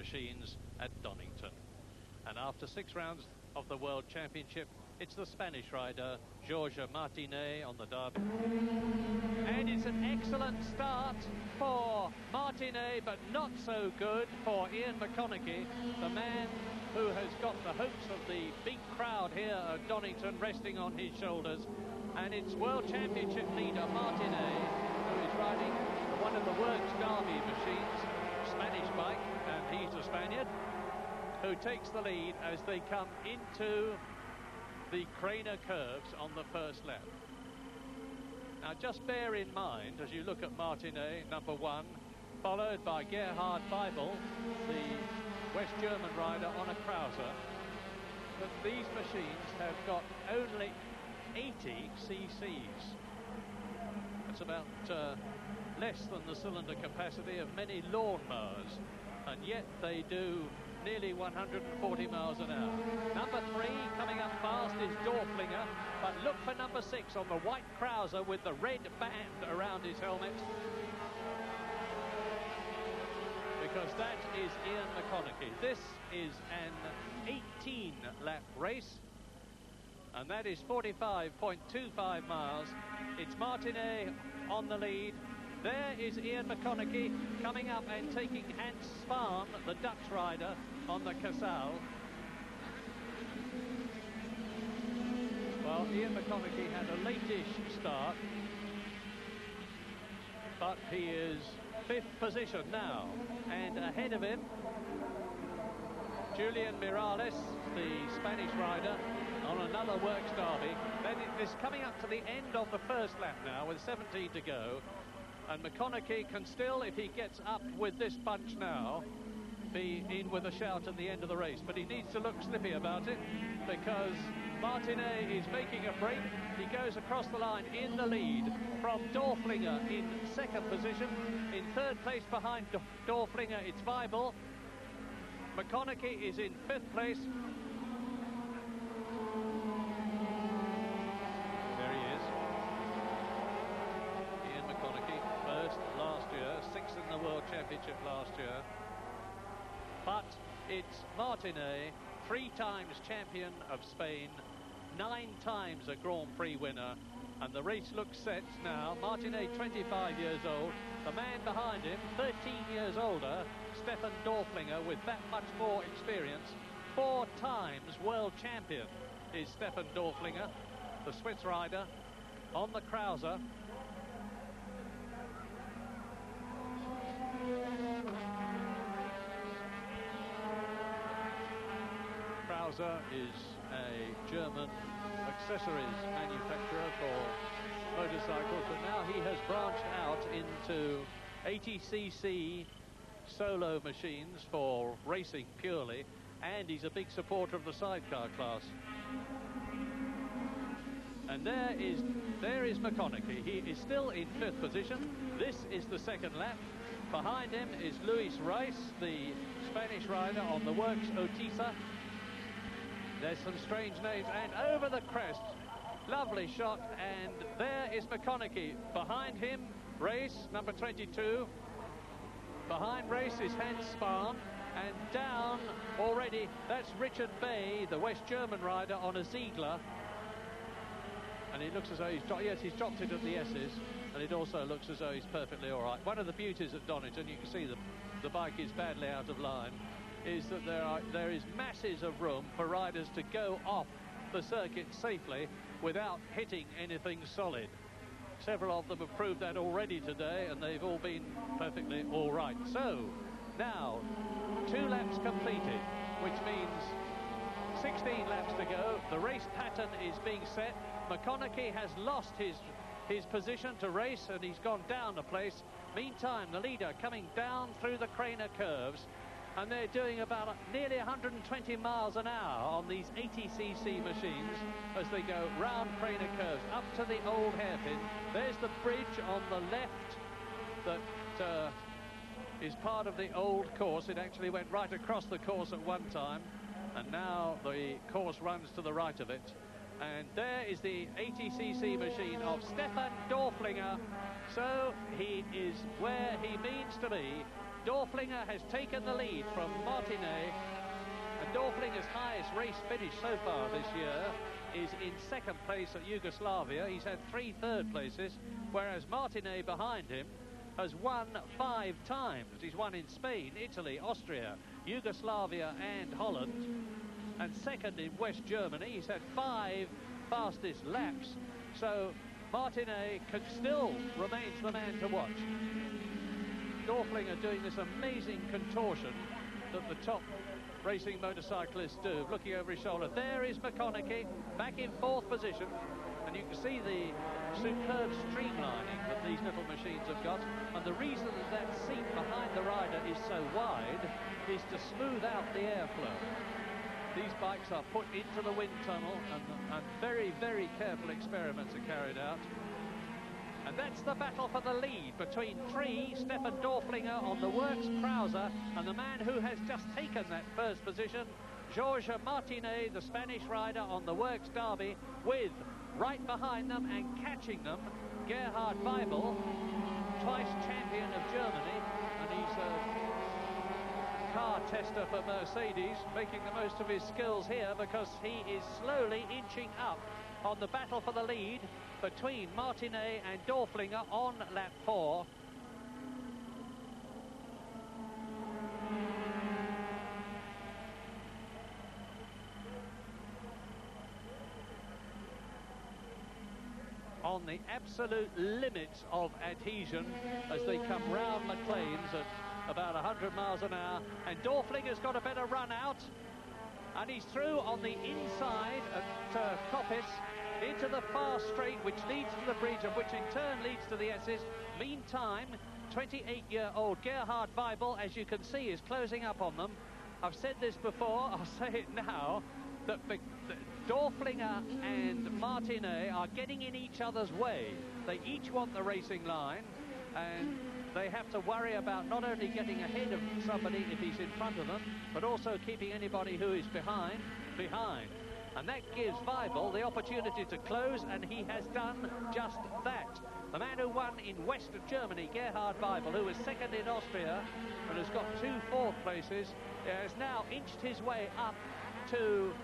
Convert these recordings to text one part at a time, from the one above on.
machines at Donington. And after 6 rounds of the World Championship, it's the Spanish rider Jorge Martine on the derby. And it's an excellent start for Martine, but not so good for Ian McConichie, the man who has got the hopes of the big crowd here at Donington resting on his shoulders. And it's World Championship leader Martine, who is riding one of the Works Derby machines, Spanish bike, and he's a Spaniard, who takes the lead as they come into the Craner curves on the first lap. Now just bear in mind, as you look at Martine, number 1, followed by Gerhard Beibel, the West German rider on a Krauser, that these machines have got only 80 cc's. That's about less than the cylinder capacity of many lawnmowers, and yet they do nearly 140 miles an hour. Number 3 coming up fast is Dorflinger, but look for number 6 on the white Krauser with the red band around his helmet, because that is Ian McConichie. This is an 18-lap race, and that is 45.25 miles. It's Martine on the lead. There is Ian McConichie coming up and taking Hans Spahn, the Dutch rider, on the Casal. Well, Ian McConichie had a late-ish start, but he is 5th position now, and ahead of him, Julian Miralles, the Spanish rider, on another Works Derby. Then it is coming up to the end of the first lap now with 17 to go. And McConichie can still, if he gets up with this bunch now, be in with a shout at the end of the race. But he needs to look slippy about it, because Martine is making a break. He goes across the line in the lead from Dorflinger in 2nd position. In 3rd place behind Dorflinger, it's Beibel. McConichie is in 5th place. There he is. Ian McConichie, 1st last year, 6th in the World Championship last year. But it's Martine, 3 times champion of Spain, 9 times a Grand Prix winner, and the race looks set now. Martine, 25 years old. The man behind him, 13 years older, Stefan Dorflinger, with that much more experience. 4 times world champion is Stefan Dorflinger, the Swiss rider, on the Krauser. Krauser is a German accessories manufacturer for motorcycles, but now he has branched out into 80cc solo machines for racing purely, and he's a big supporter of the sidecar class. And there is McConichie. He is still in 5th position. This is the 2nd lap. Behind him is Luis Reis, the Spanish rider on the Works Otisa. There's some strange names, and over the crest, lovely shot, and there is McConichie. Behind him, Reis, number 22. Behind Reis is Hans Spahn, and down already, that's Richard Bay, the West German rider on a Ziegler. And it looks as though he's dropped it at the S's, and it also looks as though he's perfectly all right. One of the beauties at Donington, you can see the bike is badly out of line, is that there is masses of room for riders to go off the circuit safely without hitting anything solid. Several of them have proved that already today, and they've all been perfectly all right. So now 2 laps completed, which means 16 laps to go. The race pattern is being set. McConichie has lost his position to race, and he's gone down a place. Meantime, the leader coming down through the Craner curves, and they're doing about nearly 120 miles an hour on these 80cc machines as they go round Craner curves up to the old hairpin. There's the bridge on the left that is part of the old course. It actually went right across the course at one time, and now the course runs to the right of it. And there is the 80cc machine of Stefan Dorflinger. So he is where he means to be. Dorflinger has taken the lead from Martine, and Dorflinger's highest race finish so far this year is in second place at Yugoslavia. He's had 3 third places, whereas Martine behind him has won 5 times. He's won in Spain, Italy, Austria, Yugoslavia and Holland, and second in West Germany. He's had 5 fastest laps, so Martine still remains the man to watch. Dorflinger doing this amazing contortion that the top racing motorcyclists do, looking over his shoulder. There is McConichie back in 4th position, and you can see the superb streamlining that these little machines have got, and the reason that seat behind the rider is so wide is to smooth out the airflow. These bikes are put into the wind tunnel, and very, very careful experiments are carried out. And that's the battle for the lead between 3, Stefan Dorflinger on the Works Krauser, and the man who has just taken that first position, Georges Martine, the Spanish rider on the Works Derby, with right behind them and catching them, Gerhard Weibel, twice champion of Germany, and he's a car tester for Mercedes, making the most of his skills here because he is slowly inching up on the battle for the lead between Martine and Dorflinger on lap 4. On the absolute limits of adhesion as they come round McLean's at about 100 miles an hour, and Dorflinger's got a better run out, and he's through on the inside at Coppice into the far straight, which leads to the bridge, and which in turn leads to the S's. Meantime, 28-year-old Gerhard Weibel, as you can see, is closing up on them. I've said this before, I'll say it now, that Dorflinger and Martine are getting in each other's way. They each want the racing line, and they have to worry about not only getting ahead of somebody if he's in front of them, but also keeping anybody who is behind. And that gives Weibel the opportunity to close, and he has done just that. The man who won in West Germany, Gerhard Weibel, who was second in Austria and has got 2 4th places, has now inched his way up to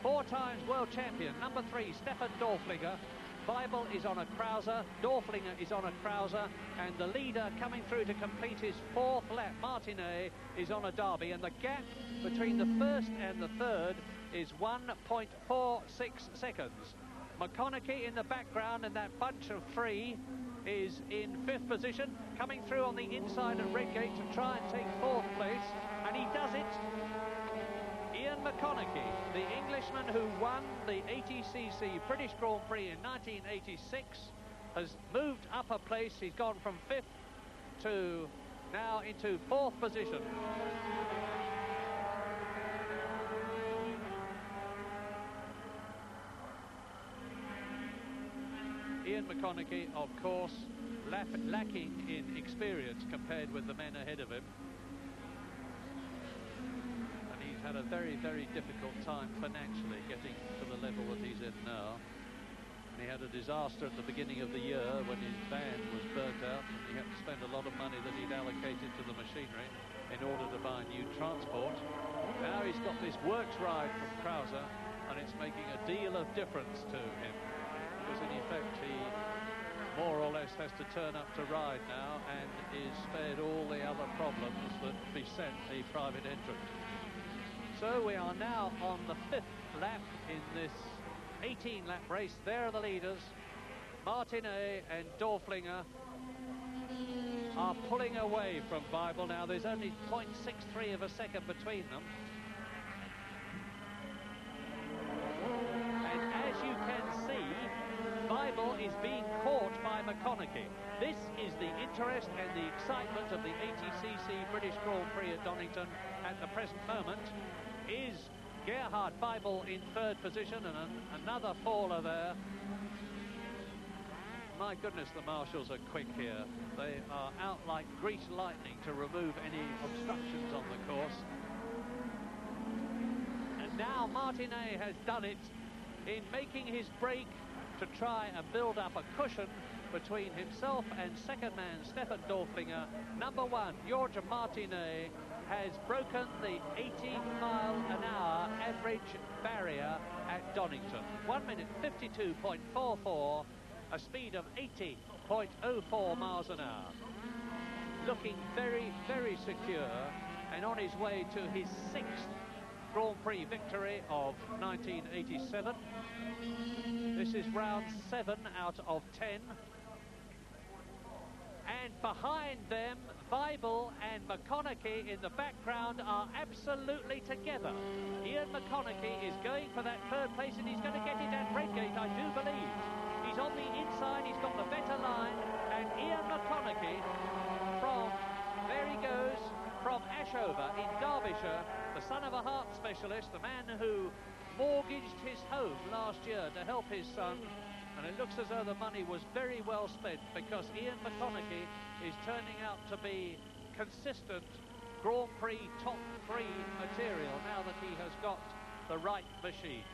4 times world champion, number 3, Stefan Dorflinger. Weibel is on a Krauser, Dorflinger is on a Krauser, and the leader coming through to complete his 4th lap, Martine, is on a Derby, and the gap between the first and the third is 1.46 seconds. McConichie in the background, and that bunch of 3 is in 5th position, coming through on the inside of Redgate to try and take 4th place, and he does it. Ian McConichie, the Englishman who won the ATCC British Grand Prix in 1986, has moved up a place. He's gone from 5th to now into 4th position. Ian McConichie, of course, lacking in experience compared with the men ahead of him. And he's had a very, very difficult time financially getting to the level that he's in now. And he had a disaster at the beginning of the year when his van was burnt out, and he had to spend a lot of money that he'd allocated to the machinery in order to buy new transport. Now he's got this works ride from Krauser, and it's making a deal of difference to him, because in effect he more or less has to turn up to ride now and is spared all the other problems that beset a private entrant. So we are now on the 5th lap in this 18-lap race. There are the leaders. Martine and Dorflinger are pulling away from Weibel now. There's only 0.63 of a second between them. And as you can see, Weibel is being caught by McConichie. This is the interest and the excitement of the ATCC British Grand Prix at Donington at the present moment. Is Gerhard Weibel in 3rd position, and another faller there. My goodness, the marshals are quick here. They are out like greased lightning to remove any obstructions on the course. And now Martine has done it in making his break to try and build up a cushion between himself and second man Stefan Dorflinger. Number 1, George Martine, has broken the 80-mile-an-hour average barrier at Donington. 1 minute 52.44, a speed of 80.04 miles an hour. Looking very, very secure and on his way to his 6th Grand Prix victory of 1987. This is round 7 out of 10. And behind them, Weibel and McConichie in the background are absolutely together. Ian McConichie is going for that 3rd place, and he's going to get it at Redgate, I do believe. He's on the inside, he's got the better line, and Ian McConichie there he goes, from Ashover in Derbyshire, the son of a heart specialist, the man who mortgaged his home last year to help his son. And it looks as though the money was very well spent, because Ian McConichie is turning out to be consistent Grand Prix top 3 material now that he has got the right machine.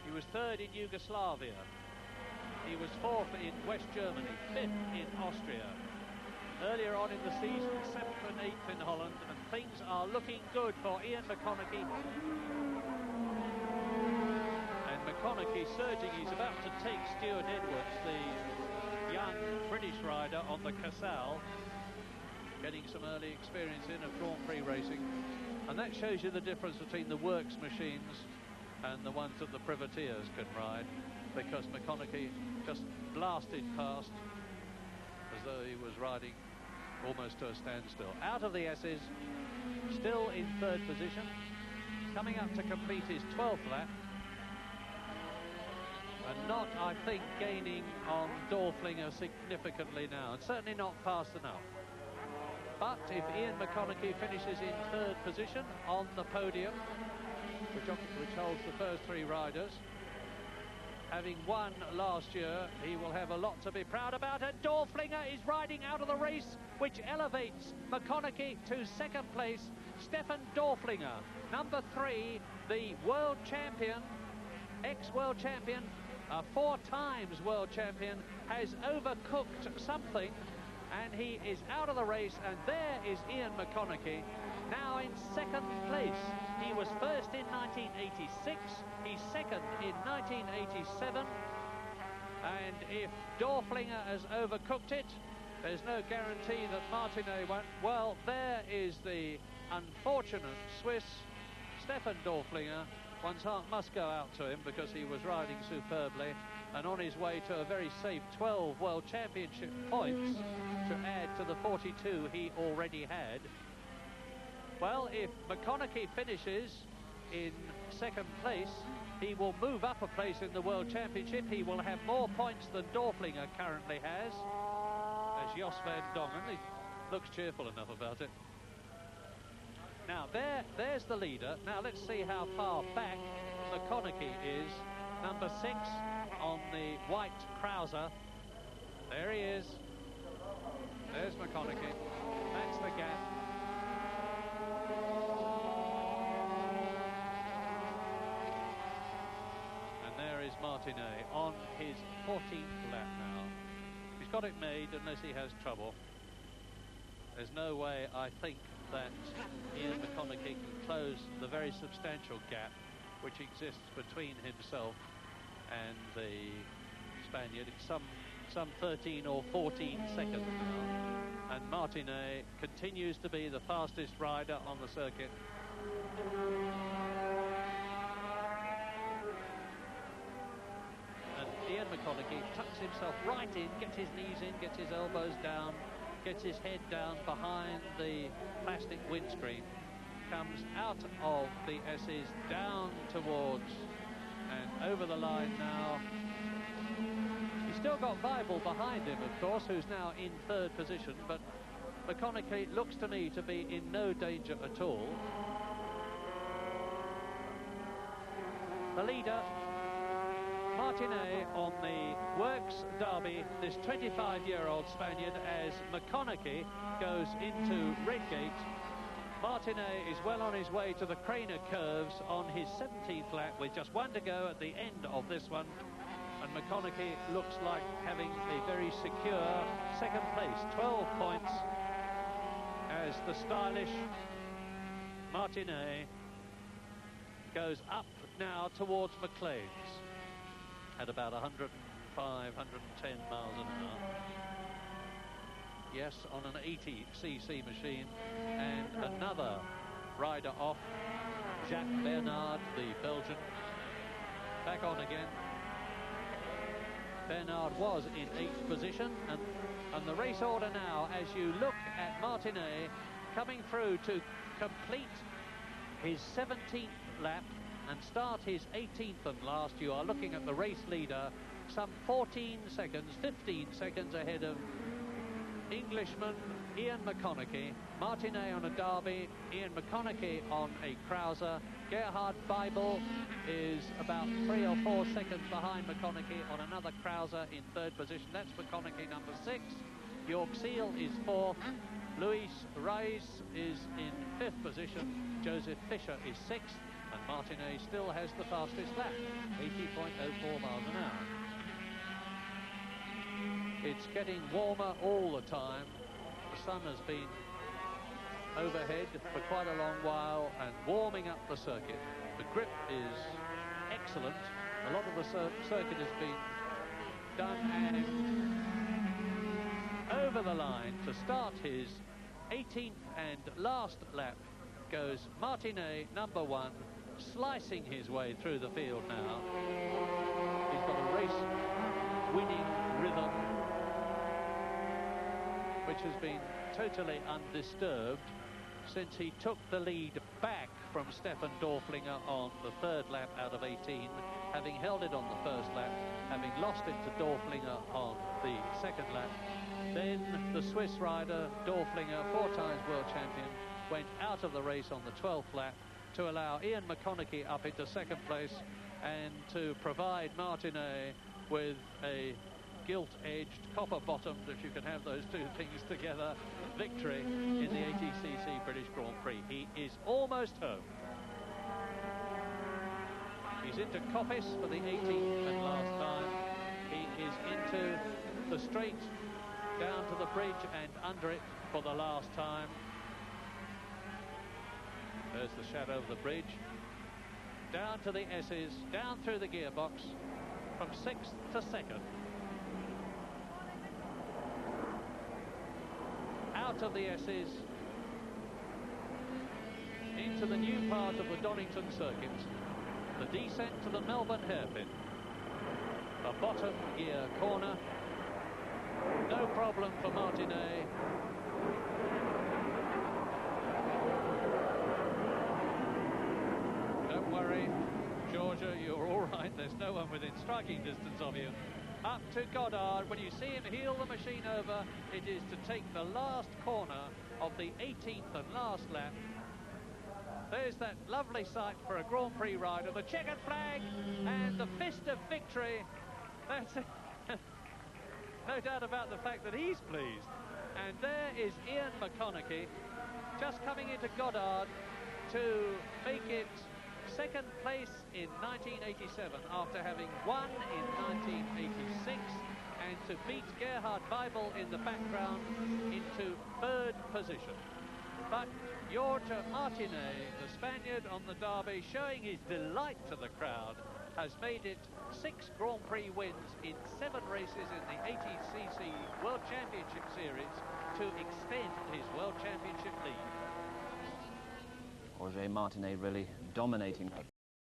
He was 3rd in Yugoslavia. He was 4th in West Germany, 5th in Austria. Earlier on in the season, 7th and 8th in Holland, and things are looking good for Ian McConichie. McConichie surging, he's about to take Stuart Edwards, the young British rider, on the Casal, getting some early experience in of Grand Prix racing. And that shows you the difference between the works machines and the ones that the privateers can ride, because McConichie just blasted past as though he was riding almost to a standstill. Out of the S's, still in 3rd position, coming up to complete his 12th lap. And not, I think, gaining on Dorflinger significantly now, and certainly not fast enough. But if Ian McConichie finishes in 3rd position on the podium, which holds the first 3 riders, having won last year, he will have a lot to be proud about. And Dorflinger is riding out of the race, which elevates McConichie to 2nd place. Stefan Dorflinger, number 3, the world champion, ex-world champion, 4 times world champion, has overcooked something, and he is out of the race. And there is Ian McConichie, now in 2nd place. He was 1st in 1986, he's 2nd in 1987, and if Dorflinger has overcooked it, there's no guarantee that Martine won't. Well, there is the unfortunate Swiss, Stefan Dorflinger. One's heart must go out to him, because he was riding superbly and on his way to a very safe 12 World Championship points to add to the 42 he already had. Well, if McConichie finishes in 2nd place, he will move up a place in the World Championship. He will have more points than Dorflinger currently has. As Jos van Dongen, he looks cheerful enough about it. Now, there's the leader. Now, let's see how far back McConichie is. Number 6 on the white Krauser. There he is. There's McConichie. That's the gap. And there is Martine on his 14th lap now. He's got it made unless he has trouble. There's no way, I think, that Ian McConichie can close the very substantial gap which exists between himself and the Spaniard. It's some 13 or 14 seconds now, and Martine continues to be the fastest rider on the circuit. And Ian McConichie tucks himself right in, gets his knees in, gets his elbows down, gets his head down behind the plastic windscreen, comes out of the S's, down towards and over the line now. He's still got Weibel behind him, of course, who's now in 3rd position, but McConichie looks to me to be in no danger at all. The leader, Martine, on the Works Derby, this 25-year-old Spaniard, as McConichie goes into Redgate. Martine is well on his way to the Craner curves on his 17th lap, with just 1 to go at the end of this one. And McConichie looks like having a very secure second place, 12 points, as the stylish Martine goes up now towards McLean's at about 105, 110 miles an hour. Yes, on an 80cc machine. And another rider off, Jacques Bernard, the Belgian, back on again. Bernard was in 8th position, and the race order now, as you look at Martine coming through to complete his 17th lap and start his 18th and last, you are looking at the race leader some 14 seconds, 15 seconds ahead of Englishman Ian McConichie. Martine on a Derby, Ian McConichie on a Krauser. Gerhard Beibel is about 3 or 4 seconds behind McConichie on another Krauser in 3rd position. That's McConichie number 6. York Seal is 4th. Luis Reis is in 5th position. Joseph Fischer is 6th. And Martine still has the fastest lap, 80.04 miles an hour. It's getting warmer all the time. The sun has been overhead for quite a long while and warming up the circuit. The grip is excellent. A lot of the circuit has been done, and over the line to start his 18th and last lap goes Martine, number 1, slicing his way through the field now. He's got a race-winning rhythm, which has been totally undisturbed since he took the lead back from Stefan Dorflinger on the 3rd lap out of 18, having held it on the 1st lap, having lost it to Dorflinger on the 2nd lap. Then the Swiss rider, Dorflinger, 4 times world champion, went out of the race on the 12th lap to allow Ian McConichie up into 2nd place and to provide Martine with a gilt-edged, copper-bottomed, if you can have those 2 things together, victory in the 80cc British Grand Prix. He is almost home. He's into Coppice for the 18th and last time. He is into the straight down to the bridge and under it for the last time. There's the shadow of the bridge. Down to the S's, down through the gearbox, from 6th to 2nd. Out of the S's, into the new part of the Donington circuit. The descent to the Melbourne hairpin. The bottom gear corner. No problem for Martine. Don't worry, Georgia, you're all right. There's no one within striking distance of you. Up to Goddard. When you see him heel the machine over, it is to take the last corner of the 18th and last lap. There's that lovely sight for a Grand Prix rider, the checkered flag and the fist of victory. That's it. No doubt about the fact that he's pleased. And there is Ian McConichie just coming into Goddard to make it 2nd place in 1987 after having won in 1986, and to beat Gerhard Beibel in the background into 3rd position. But Jorge Martine, the Spaniard on the Derby, showing his delight to the crowd, has made it 6 Grand Prix wins in 7 races in the 80cc World Championship Series to extend his World Championship lead. Jorge Martine really dominating.